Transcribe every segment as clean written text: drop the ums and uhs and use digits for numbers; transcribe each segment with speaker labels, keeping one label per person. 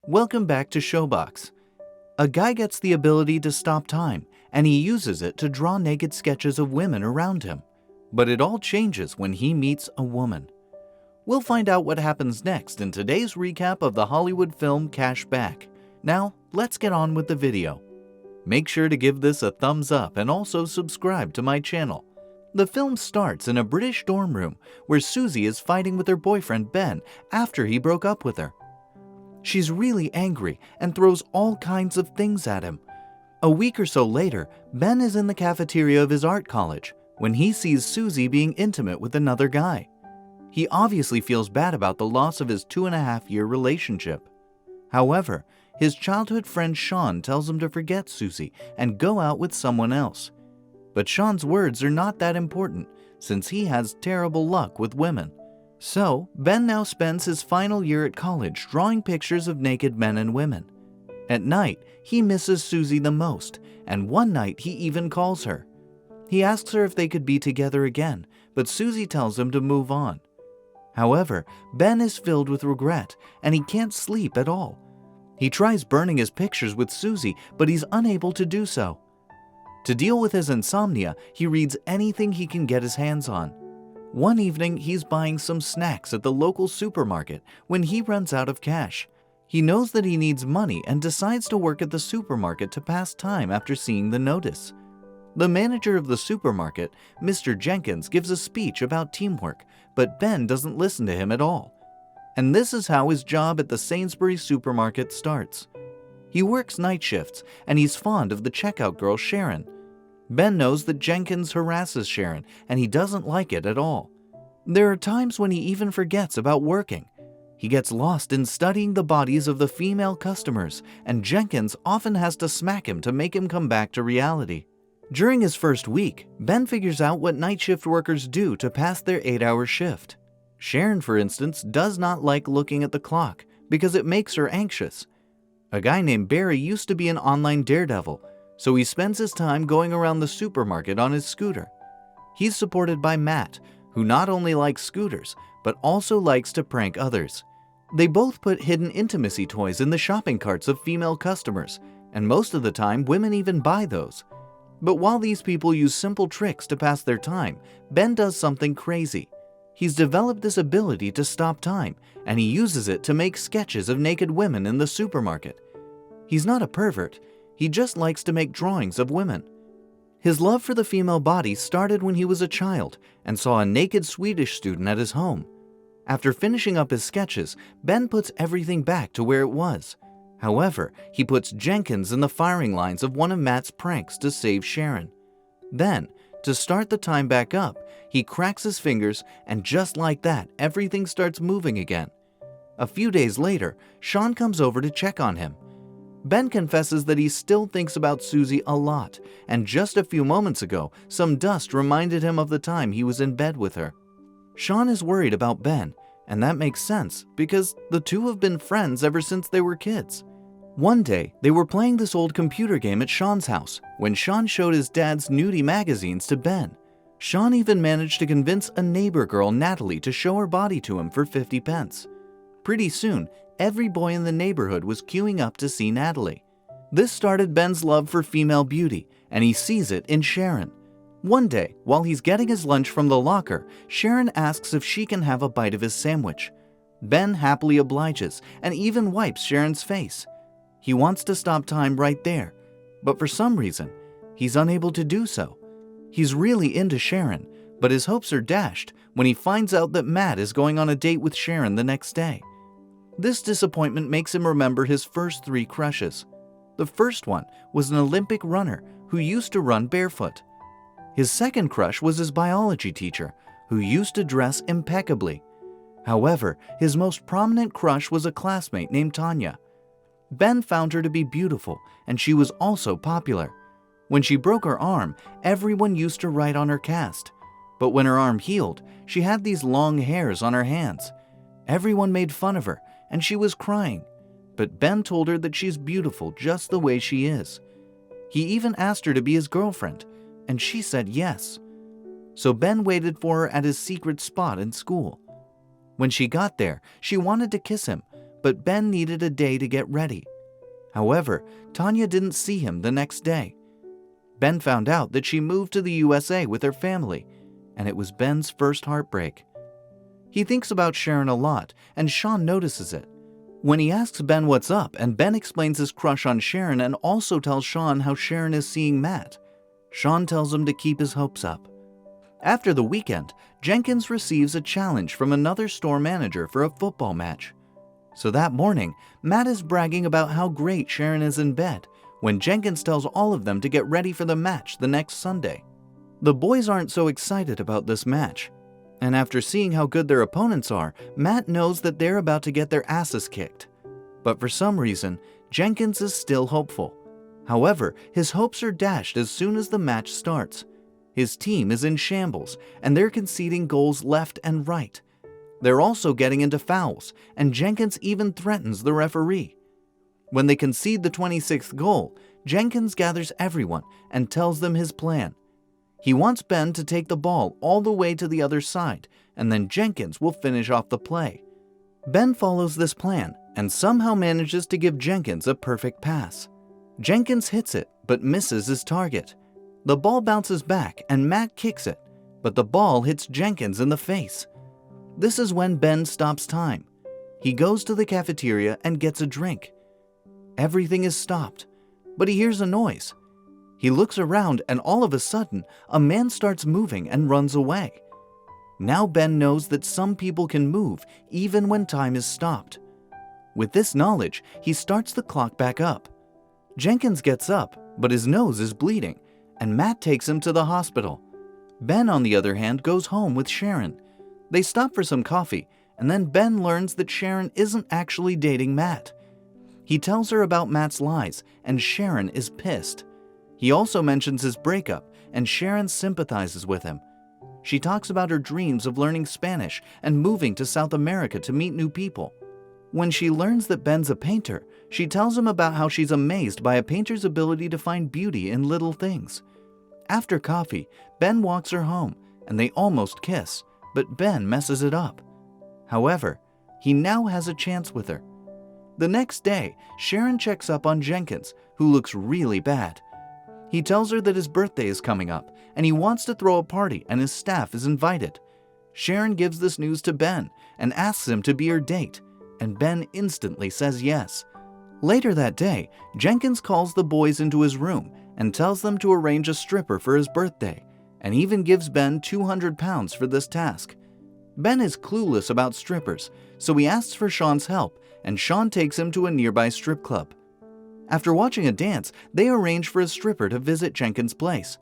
Speaker 1: Welcome back to Showbox. A guy gets the ability to stop time, and he uses it to draw naked sketches of women around him. But it all changes when he meets a woman. We'll find out what happens next in today's recap of the Hollywood film Cash Back. Now, let's get on with the video. Make sure to give this a thumbs up and also subscribe to my channel. The film starts in a British dorm room where Susie is fighting with her boyfriend Ben after he broke up with her. She's really angry and throws all kinds of things at him. A week or so later, Ben is in the cafeteria of his art college when he sees Susie being intimate with another guy. He obviously feels bad about the loss of his 2.5-year relationship. However, his childhood friend Sean tells him to forget Susie and go out with someone else. But Sean's words are not that important since he has terrible luck with women. So, Ben now spends his final year at college drawing pictures of naked men and women. At night, he misses Susie the most, and one night he even calls her. He asks her if they could be together again, but Susie tells him to move on. However, Ben is filled with regret, and he can't sleep at all. He tries burning his pictures with Susie, but he's unable to do so. To deal with his insomnia, he reads anything he can get his hands on. One evening, he's buying some snacks at the local supermarket when he runs out of cash. He knows that he needs money and decides to work at the supermarket to pass time after seeing the notice. The manager of the supermarket, Mr. Jenkins, gives a speech about teamwork, but Ben doesn't listen to him at all. And this is how his job at the Sainsbury's supermarket starts. He works night shifts, and he's fond of the checkout girl Sharon. Ben knows that Jenkins harasses Sharon, and he doesn't like it at all. There are times when he even forgets about working. He gets lost in studying the bodies of the female customers, and Jenkins often has to smack him to make him come back to reality. During his first week, Ben figures out what night shift workers do to pass their 8-hour shift. Sharon, for instance, does not like looking at the clock because it makes her anxious. A guy named Barry used to be an online daredevil, so he spends his time going around the supermarket on his scooter. He's supported by Matt, who not only likes scooters, but also likes to prank others. They both put hidden intimacy toys in the shopping carts of female customers, and most of the time women even buy those. But while these people use simple tricks to pass their time, Ben does something crazy. He's developed this ability to stop time, and he uses it to make sketches of naked women in the supermarket. He's not a pervert. He just likes to make drawings of women. His love for the female body started when he was a child and saw a naked Swedish student at his home. After finishing up his sketches, Ben puts everything back to where it was. However, he puts Jenkins in the firing lines of one of Matt's pranks to save Sharon. Then, to start the time back up, he cracks his fingers, and just like that, everything starts moving again. A few days later, Sean comes over to check on him. Ben confesses that he still thinks about Susie a lot, and just a few moments ago, some dust reminded him of the time he was in bed with her. Sean is worried about Ben, and that makes sense because the two have been friends ever since they were kids. One day, they were playing this old computer game at Sean's house when Sean showed his dad's nudie magazines to Ben. Sean even managed to convince a neighbor girl, Natalie, to show her body to him for 50 pence. Pretty soon, every boy in the neighborhood was queuing up to see Natalie. This started Ben's love for female beauty, and he sees it in Sharon. One day, while he's getting his lunch from the locker, Sharon asks if she can have a bite of his sandwich. Ben happily obliges and even wipes Sharon's face. He wants to stop time right there, but for some reason, he's unable to do so. He's really into Sharon, but his hopes are dashed when he finds out that Matt is going on a date with Sharon the next day. This disappointment makes him remember his first 3 crushes. The first one was an Olympic runner who used to run barefoot. His second crush was his biology teacher, who used to dress impeccably. However, his most prominent crush was a classmate named Tanya. Ben found her to be beautiful, and she was also popular. When she broke her arm, everyone used to write on her cast. But when her arm healed, she had these long hairs on her hands. Everyone made fun of her, and she was crying. But Ben told her that she's beautiful just the way she is. He even asked her to be his girlfriend, and she said yes. So Ben waited for her at his secret spot in school. When she got there, she wanted to kiss him, but Ben needed a day to get ready. However, Tanya didn't see him the next day. Ben found out that she moved to the USA with her family, and it was Ben's first heartbreak. He thinks about Sharon a lot, and Sean notices it. When he asks Ben what's up, and Ben explains his crush on Sharon and also tells Sean how Sharon is seeing Matt, Sean tells him to keep his hopes up. After the weekend, Jenkins receives a challenge from another store manager for a football match. So that morning, Matt is bragging about how great Sharon is in bed when Jenkins tells all of them to get ready for the match the next Sunday. The boys aren't so excited about this match, and after seeing how good their opponents are, Matt knows that they're about to get their asses kicked. But for some reason, Jenkins is still hopeful. However, his hopes are dashed as soon as the match starts. His team is in shambles, and they're conceding goals left and right. They're also getting into fouls, and Jenkins even threatens the referee. When they concede the 26th goal, Jenkins gathers everyone and tells them his plan. He wants Ben to take the ball all the way to the other side, and then Jenkins will finish off the play. Ben follows this plan and somehow manages to give Jenkins a perfect pass. Jenkins hits it, but misses his target. The ball bounces back and Matt kicks it, but the ball hits Jenkins in the face. This is when Ben stops time. He goes to the cafeteria and gets a drink. Everything is stopped, but he hears a noise. He looks around and all of a sudden, a man starts moving and runs away. Now Ben knows that some people can move even when time is stopped. With this knowledge, he starts the clock back up. Jenkins gets up, but his nose is bleeding, and Matt takes him to the hospital. Ben, on the other hand, goes home with Sharon. They stop for some coffee, and then Ben learns that Sharon isn't actually dating Matt. He tells her about Matt's lies, and Sharon is pissed. He also mentions his breakup, and Sharon sympathizes with him. She talks about her dreams of learning Spanish and moving to South America to meet new people. When she learns that Ben's a painter, she tells him about how she's amazed by a painter's ability to find beauty in little things. After coffee, Ben walks her home, and they almost kiss, but Ben messes it up. However, he now has a chance with her. The next day, Sharon checks up on Jenkins, who looks really bad. He tells her that his birthday is coming up, and he wants to throw a party and his staff is invited. Sharon gives this news to Ben and asks him to be her date, and Ben instantly says yes. Later that day, Jenkins calls the boys into his room and tells them to arrange a stripper for his birthday, and even gives Ben £200 for this task. Ben is clueless about strippers, so he asks for Sean's help, and Sean takes him to a nearby strip club. After watching a dance, they arrange for a stripper to visit Jenkins' place.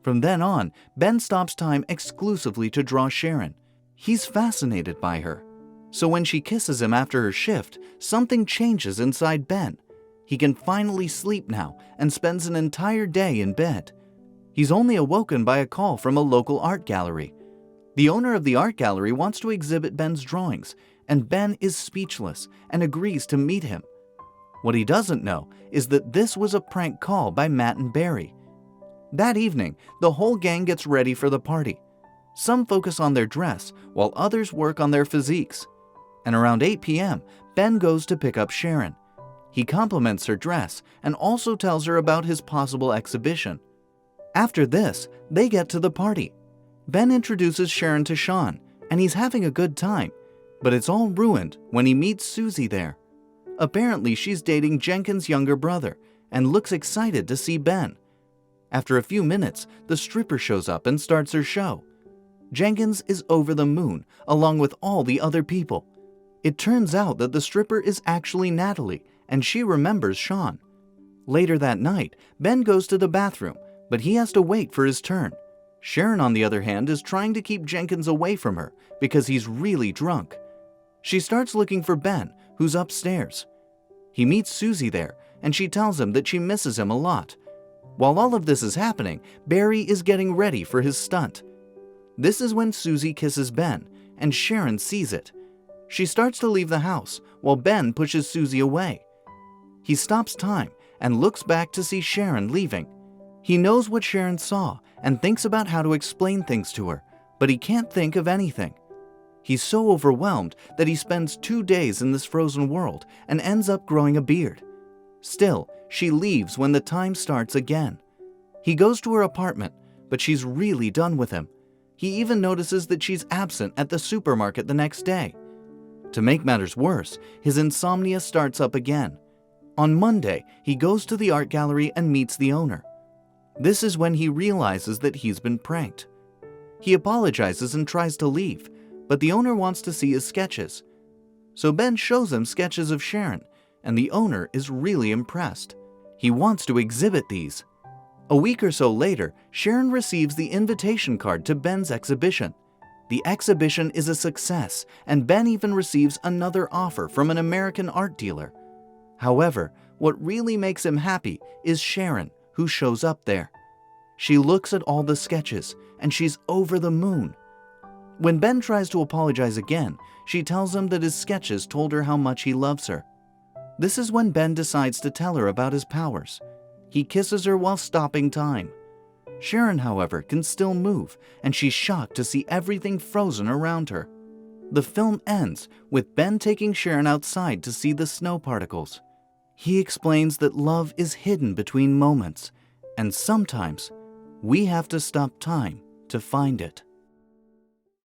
Speaker 1: From then on, Ben stops time exclusively to draw Sharon. He's fascinated by her. So when she kisses him after her shift, something changes inside Ben. He can finally sleep now and spends an entire day in bed. He's only awoken by a call from a local art gallery. The owner of the art gallery wants to exhibit Ben's drawings, and Ben is speechless and agrees to meet him. What he doesn't know is that this was a prank call by Matt and Barry. That evening, the whole gang gets ready for the party. Some focus on their dress, while others work on their physiques. And around 8 p.m., Ben goes to pick up Sharon. He compliments her dress and also tells her about his possible exhibition. After this, they get to the party. Ben introduces Sharon to Sean, and he's having a good time, but it's all ruined when he meets Susie there. Apparently, she's dating Jenkins' younger brother and looks excited to see Ben. After a few minutes, the stripper shows up and starts her show. Jenkins is over the moon, along with all the other people. It turns out that the stripper is actually Natalie, and she remembers Sean. Later that night, Ben goes to the bathroom, but he has to wait for his turn. Sharon, on the other hand, is trying to keep Jenkins away from her because he's really drunk. She starts looking for Ben, who's upstairs. He meets Susie there, and she tells him that she misses him a lot. While all of this is happening, Barry is getting ready for his stunt. This is when Susie kisses Ben, and Sharon sees it. She starts to leave the house, while Ben pushes Susie away. He stops time and looks back to see Sharon leaving. He knows what Sharon saw and thinks about how to explain things to her, but he can't think of anything. He's so overwhelmed that he spends 2 days in this frozen world and ends up growing a beard. Still, she leaves when the time starts again. He goes to her apartment, but she's really done with him. He even notices that she's absent at the supermarket the next day. To make matters worse, his insomnia starts up again. On Monday, he goes to the art gallery and meets the owner. This is when he realizes that he's been pranked. He apologizes and tries to leave, but the owner wants to see his sketches. So Ben shows him sketches of Sharon, and the owner is really impressed. He wants to exhibit these. A week or so later, Sharon receives the invitation card to Ben's exhibition. The exhibition is a success, and Ben even receives another offer from an American art dealer. However, what really makes him happy is Sharon, who shows up there. She looks at all the sketches, and she's over the moon. When Ben tries to apologize again, she tells him that his sketches told her how much he loves her. This is when Ben decides to tell her about his powers. He kisses her while stopping time. Sharon, however, can still move, and she's shocked to see everything frozen around her. The film ends with Ben taking Sharon outside to see the snow particles. He explains that love is hidden between moments, and sometimes we have to stop time to find it.